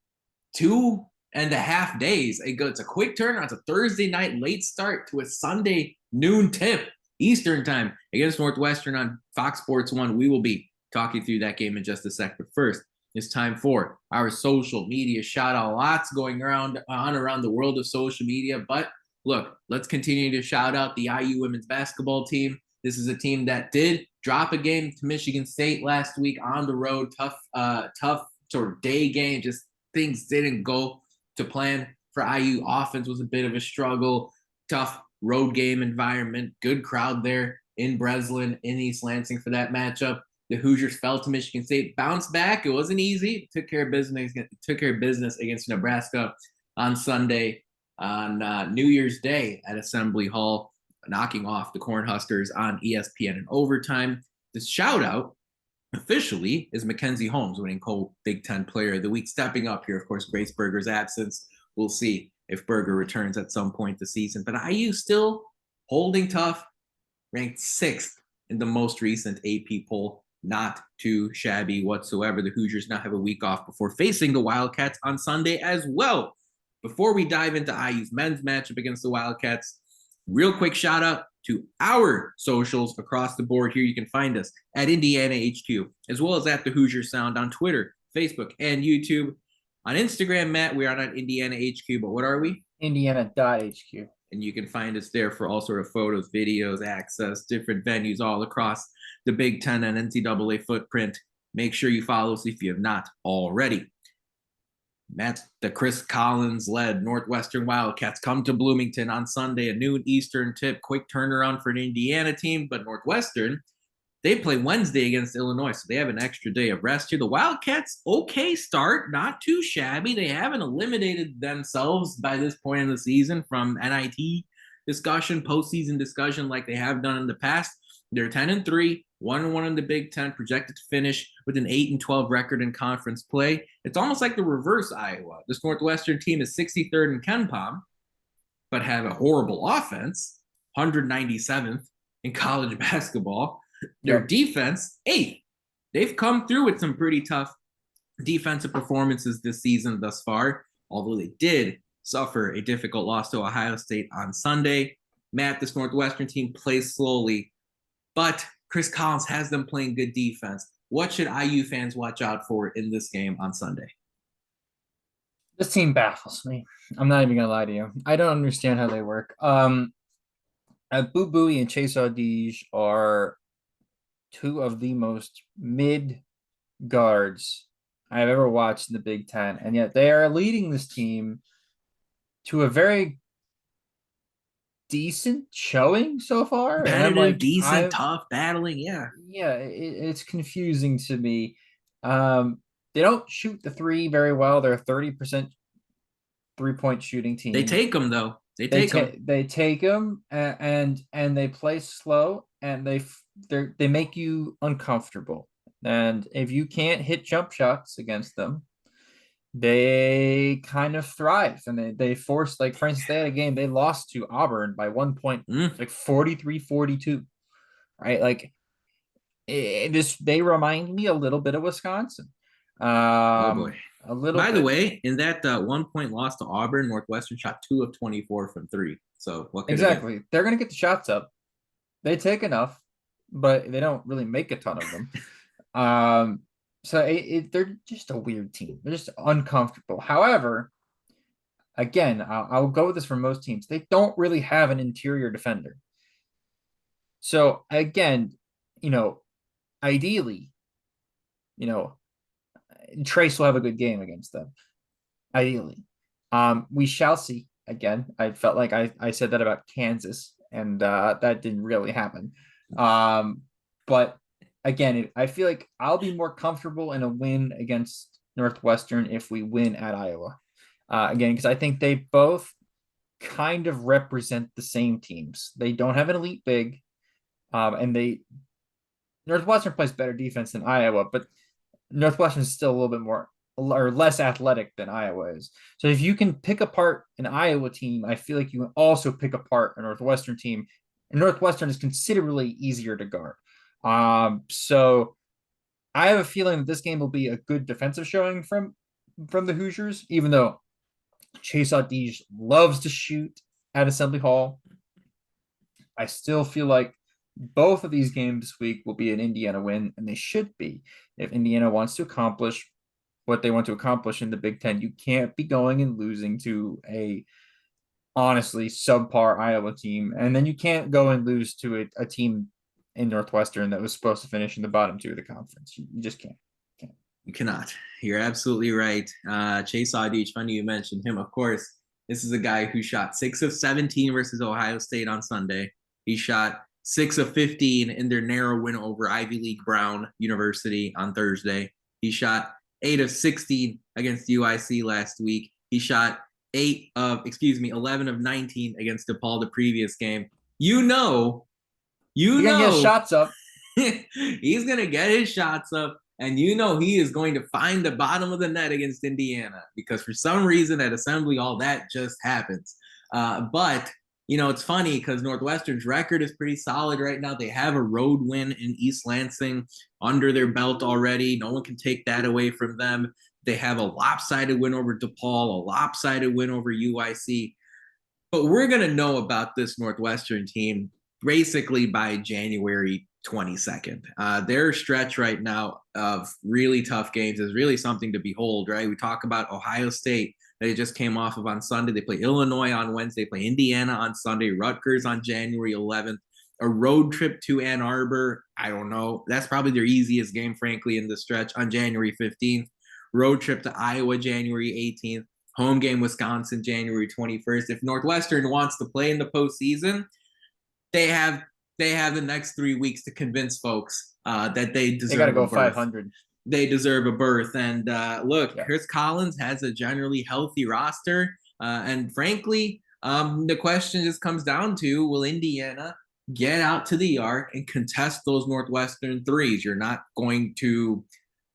2.5 days. It's a quick turnaround. It's a Thursday night late start to a Sunday noon tip Eastern time against Northwestern on Fox Sports 1. We will be talking through that game in just a sec. But first, it's time for our social media shout out. Lots going around the world of social media. But look, let's continue to shout out the IU women's basketball team. This is a team that did drop a game to Michigan State last week on the road. Tough sort of day game. Just things didn't go to plan for IU. Offense was a bit of a struggle. Tough road game environment. Good crowd there in Breslin, in East Lansing for that matchup. The Hoosiers fell to Michigan State, bounced back. It wasn't easy. Took care of business against Nebraska on Sunday, on New Year's Day at Assembly Hall, knocking off the Cornhuskers on ESPN in overtime. The shout out officially is Mackenzie Holmes, winning Big Ten Player of the Week, stepping up here. Of course, Grace Berger's absence. We'll see if Berger returns at some point this season. But IU still holding tough, ranked 6th in the most recent AP poll. Not too shabby whatsoever. The Hoosiers now have a week off before facing the Wildcats on Sunday as well. Before we dive into IU's men's matchup against the Wildcats, real quick shout out to our socials across the board here. You can find us at Indiana HQ, as well as at the Hoosier Sound on Twitter, Facebook, and YouTube. On Instagram, Matt, we are not Indiana HQ, but what are we? Indiana.HQ. And you can find us there for all sort of photos, videos, access, different venues all across the Big Ten and NCAA footprint. Make sure you follow us if you have not already. Matt, the Chris Collins-led Northwestern Wildcats come to Bloomington on Sunday, a noon Eastern tip. Quick turnaround for an Indiana team, but Northwestern, they play Wednesday against Illinois, so they have an extra day of rest here. The Wildcats, okay start, not too shabby. They haven't eliminated themselves by this point in the season from NIT discussion, postseason discussion like they have done in the past. They're 10-3, 1-1 in the Big Ten, projected to finish with an 8-12 record in conference play. It's almost like the reverse Iowa. This Northwestern team is 63rd in KenPom, but have a horrible offense, 197th in college basketball. Their defense, 8th. They've come through with some pretty tough defensive performances this season thus far, although they did suffer a difficult loss to Ohio State on Sunday. Matt, this Northwestern team plays slowly, but Chris Collins has them playing good defense. What should IU fans watch out for in this game on Sunday? This team baffles me. I'm not even gonna lie to you. I don't understand how they work. Boo Buie and Chase Audige are two of the most mid guards I've ever watched in the Big Ten, and yet they are leading this team to a very decent showing so far. Competitive, and I'm like, decent, tough, battling. Yeah, it's confusing to me. They don't shoot the three very well. They're a 30% 3-point shooting team. They take them though. They take them, and they play slow, and they make you uncomfortable. And if you can't hit jump shots against them, they kind of thrive, and they force, like, for instance, they had a game they lost to Auburn by 1 point, like 43-42, right? Like, they remind me a little bit of Wisconsin. Oh boy. A little By bit. the way, in that 1 point loss to Auburn, Northwestern shot 2 of 24 from 3. So what could exactly? They're gonna get the shots up. They take enough, but they don't really make a ton of them. So they're just a weird team. They're just uncomfortable. However, again, I'll go with this for most teams. They don't really have an interior defender. So again, ideally, Trace will have a good game against them. Ideally. We shall see. Again, I felt like I said that about Kansas, and that didn't really happen. But again, I feel like I'll be more comfortable in a win against Northwestern if we win at Iowa. Again, because I think they both kind of represent the same teams. They don't have an elite big, and Northwestern plays better defense than Iowa, but Northwestern is still a little bit more or less athletic than Iowa is. So if you can pick apart an Iowa team, I feel like you can also pick apart a Northwestern team. And Northwestern is considerably easier to guard. So I have a feeling that this game will be a good defensive showing from the Hoosiers, even though Chase Audige loves to shoot at Assembly Hall. I still feel like both of these games this week will be an Indiana win, and they should be. If Indiana wants to accomplish what they want to accomplish in the Big Ten, you can't be going and losing to a honestly subpar Iowa team, and then you can't go and lose to a team in Northwestern that was supposed to finish in the bottom 2 of the conference. You just can't. You cannot. You're absolutely right. Chase Audige, funny you mentioned him. Of course, this is a guy who shot 6 of 17 versus Ohio State on Sunday. He shot 6 of 15 in their narrow win over Ivy League Brown University on Thursday. He shot 8 of 16 against UIC last week. He shot 11 of 19 against DePaul the previous game. You're gonna get shots up. He's gonna get his shots up, and he is going to find the bottom of the net against Indiana, because for some reason at Assembly all that just happens. But it's funny because Northwestern's record is pretty solid right now. They have a road win in East Lansing under their belt already. No one can take that away from them. They have a lopsided win over DePaul, a lopsided win over UIC. But we're going to know about this Northwestern team basically by January 22nd. Their stretch right now of really tough games is really something to behold, right? We talk about Ohio State. They just came off of on Sunday. They play Illinois on Wednesday, play Indiana on Sunday, Rutgers on January 11th, a road trip to Ann Arbor. I don't know. That's probably their easiest game, frankly, in the stretch on January 15th. Road trip to Iowa January 18th. Home game Wisconsin January 21st. If Northwestern wants to play in the postseason, they have the next 3 weeks to convince folks that they deserve. They got to go a berth. 500. They deserve a berth. And look, Yeah. Chris Collins has a generally healthy roster. And frankly, the question just comes down to, will Indiana get out to the arc and contest those Northwestern threes? You're not going to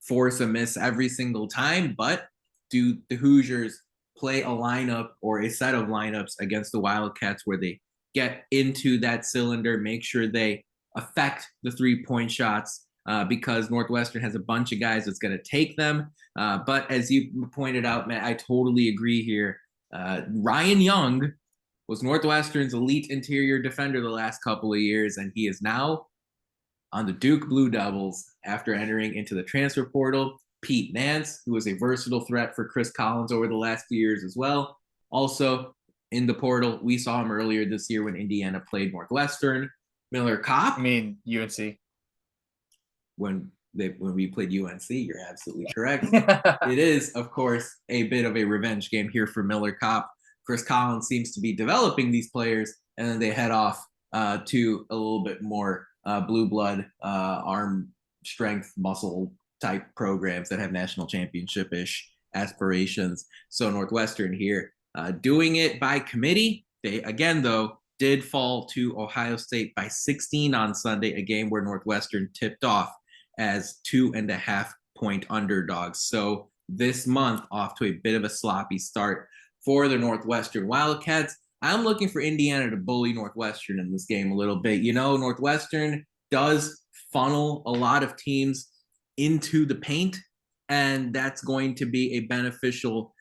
force a miss every single time, but do the Hoosiers play a lineup or a set of lineups against the Wildcats where they get into that cylinder, make sure they affect the 3-point shots, because Northwestern has a bunch of guys that's going to take them. But as you pointed out, Matt, I totally agree here. Ryan Young was Northwestern's elite interior defender the last couple of years, and he is now on the Duke Blue Devils after entering into the transfer portal. Pete Nance, who was a versatile threat for Chris Collins over the last few years as well, also in the portal. We saw him earlier this year when Indiana played Northwestern. Miller Kopp. I mean, UNC. When we played UNC, you're absolutely correct. It is, of course, a bit of a revenge game here for Miller Kopp. Chris Collins seems to be developing these players, and then they head off to a little bit more blue blood, arm strength, muscle type programs that have national championship-ish aspirations. So Northwestern here doing it by committee. They, again, though, did fall to Ohio State by 16 on Sunday, a game where Northwestern tipped off as 2.5-point underdogs. So this month off to a bit of a sloppy start for the Northwestern Wildcats. I'm looking for Indiana to bully Northwestern in this game a little bit. You know, Northwestern does funnel a lot of teams into the paint, and that's going to be a beneficial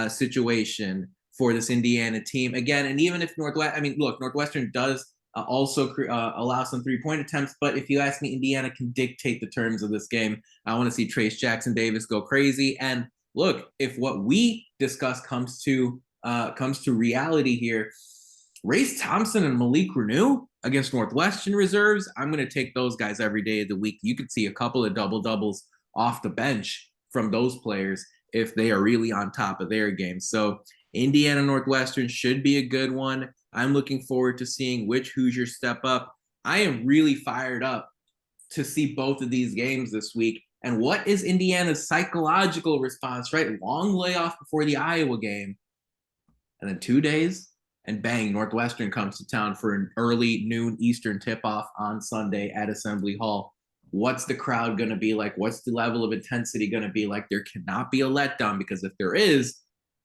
situation for this Indiana team. Again, and even if Northwestern does also allow some 3-point attempts, but if you ask me, Indiana can dictate the terms of this game. I want to see Trace Jackson Davis go crazy. And look, if what we discuss comes to reality here, Race Thompson and Malik Renew against Northwestern reserves, I'm going to take those guys every day of the week. You could see a couple of double-doubles off the bench from those players if they are really on top of their game. So Indiana Northwestern should be a good one. I'm looking forward to seeing which Hoosiers step up. I am really fired up to see both of these games this week. And what is Indiana's psychological response, right? Long layoff before the Iowa game. And then 2 days, and bang, Northwestern comes to town for an early noon Eastern tip-off on Sunday at Assembly Hall. What's the crowd going to be like? What's the level of intensity going to be like? There cannot be a letdown, because if there is,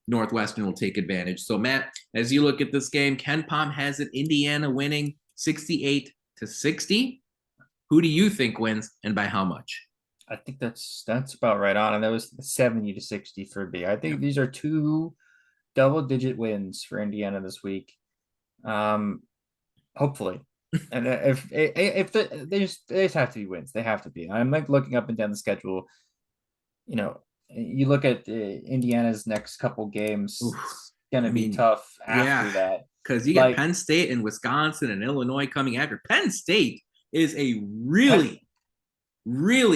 Northwestern will take advantage. So, Matt, as you look at this game, Ken Pom has it Indiana winning 68-60. Who do you think wins, and by how much? I think that's about right on. And that was 70-60 for B. I think these are two double-digit wins for Indiana this week. Hopefully. And if they just have to be wins, they have to be. I'm like looking up and down the schedule. You know, you look at Indiana's next couple games. It's gonna be tough after that, because you get Penn State and Wisconsin and Illinois coming after. Penn State is a really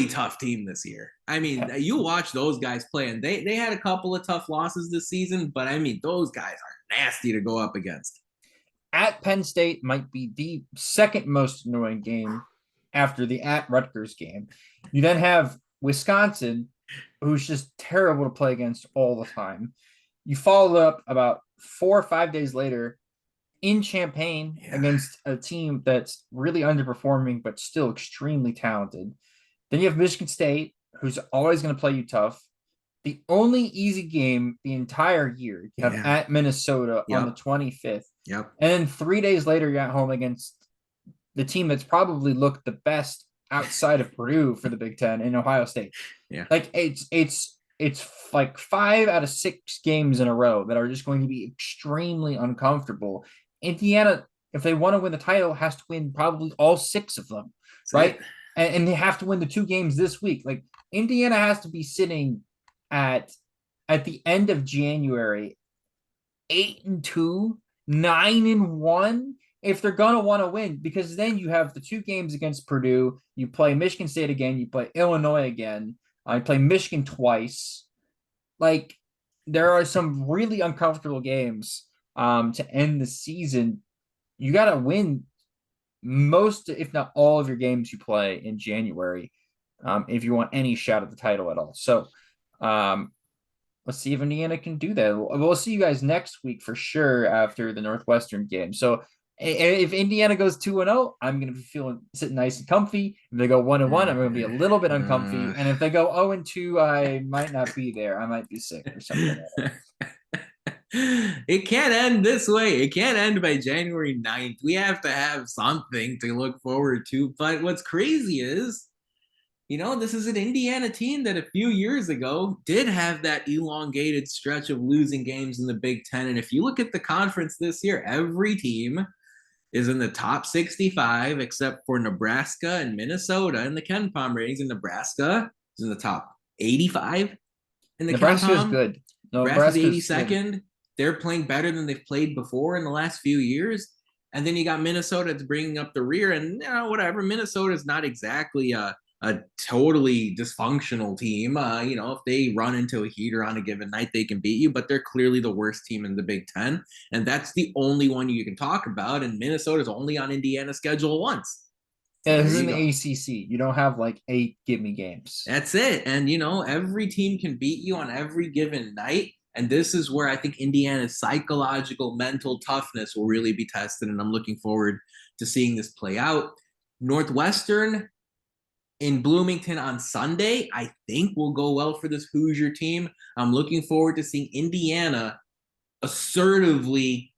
tough team this year. I mean, you watch those guys play, and they had a couple of tough losses this season, but I mean, those guys are nasty to go up against. At Penn State might be the second most annoying game after the at Rutgers game. You then have Wisconsin, who's just terrible to play against all the time. You follow up about 4 or 5 days later in Champaign against a team that's really underperforming but still extremely talented. Then you have Michigan State, who's always going to play you tough. The only easy game the entire year, you have at Minnesota on the 25th. Yep. And then 3 days later, you're at home against the team that's probably looked the best outside of Purdue for the Big Ten in Ohio State. Yeah. Like it's like 5 out of 6 games in a row that are just going to be extremely uncomfortable. Indiana if they want to win the title, has to win probably all 6 of them, That's right? it. And they have to win the 2 games this week. Like Indiana has to be sitting at the end of January 8-2, 9-1 if they're gonna want to win, because then you have the 2 games against Purdue, you play Michigan State again, you play Illinois again, I play Michigan twice. Like there are some really uncomfortable games to end the season. You got to win most, if not all, of your games you play in January if you want any shot at the title at all. So um, let's see if Indiana can do that. We'll see you guys next week for sure after the Northwestern game. So if Indiana goes 2-0, I'm going to be feeling sitting nice and comfy. If they go 1-1, I'm going to be a little bit uncomfy. And if they go 0-2, I might not be there. I might be sick or something. It can't end this way. It can't end by January 9th. We have to have something to look forward to. But what's crazy is, this is an Indiana team that a few years ago did have that elongated stretch of losing games in the Big Ten. And if you look at the conference this year, every team is in the top 65 except for Nebraska and Minnesota in the KenPom ratings. And Nebraska is in the top 85 in the Nebraska is KenPom. good. Nebraska's 82nd. They're playing better than they've played before in the last few years. And then you got Minnesota that's bringing up the rear. And whatever, Minnesota is not exactly a totally dysfunctional team. If they run into a heater on a given night, they can beat you, but they're clearly the worst team in the Big Ten. And that's the only one you can talk about. And Minnesota's only on Indiana's schedule once. Yeah, this is in the ACC. You don't have like 8 give-me games. That's it. And, every team can beat you on every given night. And this is where I think Indiana's psychological, mental toughness will really be tested. And I'm looking forward to seeing this play out. Northwestern in Bloomington on Sunday, I think will go well for this Hoosier team. I'm looking forward to seeing Indiana assertively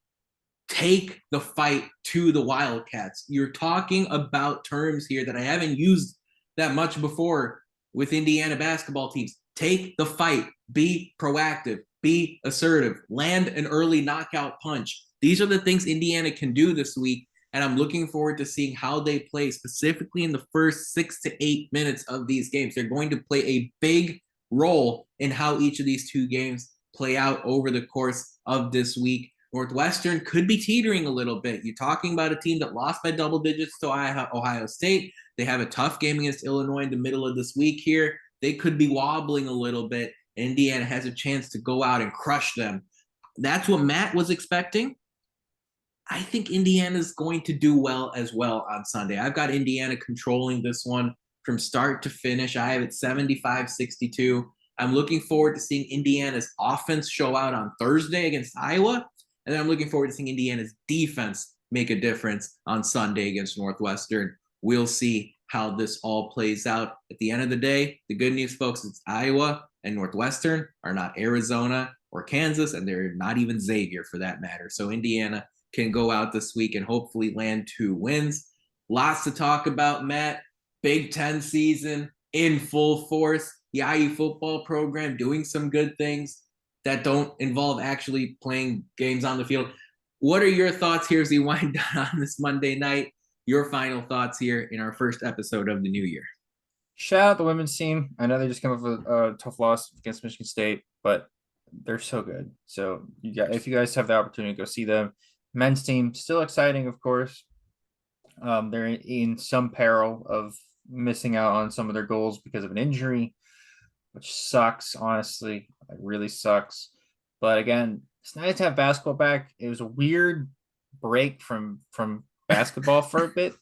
take the fight to the Wildcats. You're talking about terms here that I haven't used that much before with Indiana basketball teams. Take the fight, be proactive, be assertive, land an early knockout punch. These are the things Indiana can do this week. And I'm looking forward to seeing how they play specifically in the first 6 to 8 minutes of these games. They're going to play a big role in how each of these 2 games play out over the course of this week. Northwestern could be teetering a little bit. You're talking about a team that lost by double digits to Ohio State. They have a tough game against Illinois in the middle of this week here. They could be wobbling a little bit. Indiana has a chance to go out and crush them. That's what Matt was expecting. I think Indiana's going to do well as well on Sunday. I've got Indiana controlling this one from start to finish. I have it 75-62. I'm looking forward to seeing Indiana's offense show out on Thursday against Iowa. And then I'm looking forward to seeing Indiana's defense make a difference on Sunday against Northwestern. We'll see how this all plays out. At the end of the day, the good news, folks, it's Iowa and Northwestern are not Arizona or Kansas, and they're not even Xavier for that matter. So Indiana can go out this week and hopefully land 2 wins. Lots to talk about, Matt. Big Ten season in full force. The IU football program doing some good things that don't involve actually playing games on the field. What are your thoughts here as we wind down on this Monday night? Your final thoughts here in our first episode of the new year. Shout out the women's team. I know they just came off a tough loss against Michigan State, but they're so good. So if you guys have the opportunity to go see them. Men's team, still exciting, of course. They're in some peril of missing out on some of their goals because of an injury, which sucks, honestly. It really sucks. But again, it's nice to have basketball back. It was a weird break from basketball for a bit.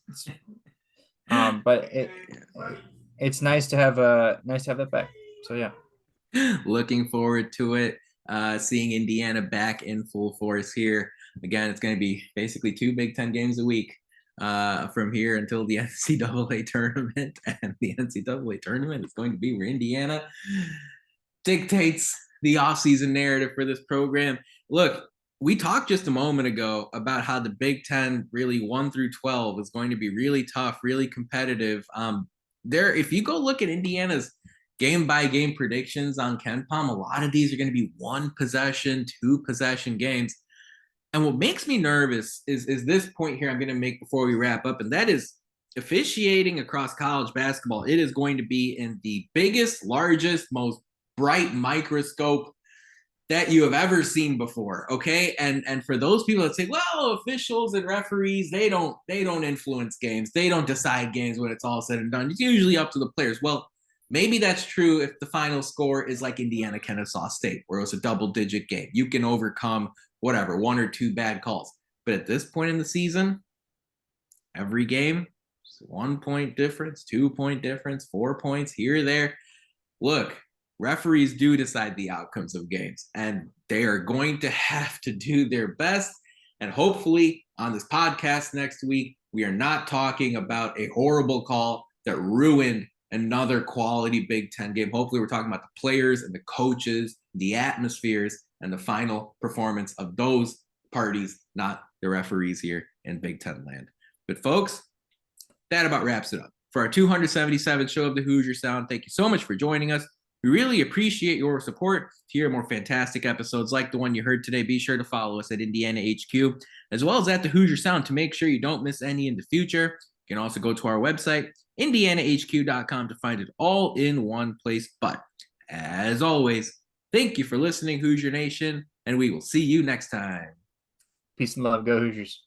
But it's nice to have that back. So yeah. Looking forward to it. Seeing Indiana back in full force here. Again, it's going to be basically 2 Big Ten games a week from here until the NCAA tournament. And the NCAA tournament is going to be where Indiana dictates the offseason narrative for this program. Look, we talked just a moment ago about how the Big Ten really 1 through 12 is going to be really tough, really competitive. If you go look at Indiana's game-by-game predictions on KenPom, a lot of these are going to be 1 possession, 2 possession games. And what makes me nervous is this point here I'm going to make before we wrap up, and that is officiating across college basketball. It is going to be in the biggest, largest, most bright microscope that you have ever seen before. Okay. And for those people that say, well, officials and referees, they don't influence games. They don't decide games when it's all said and done. It's usually up to the players. Well, maybe that's true if the final score is like Indiana, Kennesaw State, where it was a double-digit game. You can overcome whatever, one or two bad calls. But at this point in the season, every game, 1 point difference, 2 point difference, 4 points here, there. Look, referees do decide the outcomes of games, and they are going to have to do their best. And hopefully on this podcast next week, we are not talking about a horrible call that ruined another quality Big Ten game. Hopefully we're talking about the players and the coaches, the atmospheres, and the final performance of those parties, not the referees here in Big Ten land. But folks, that about wraps it up for our 277th show of the Hoosier Sound. Thank you so much for joining us. We really appreciate your support. To hear more fantastic episodes like the one you heard today, be sure to follow us at Indiana HQ, as well as at the Hoosier Sound, to make sure you don't miss any in the future. You can also go to our website, indianahq.com, to find it all in one place. But as always, thank you for listening, Hoosier Nation, and we will see you next time. Peace and love. Go Hoosiers.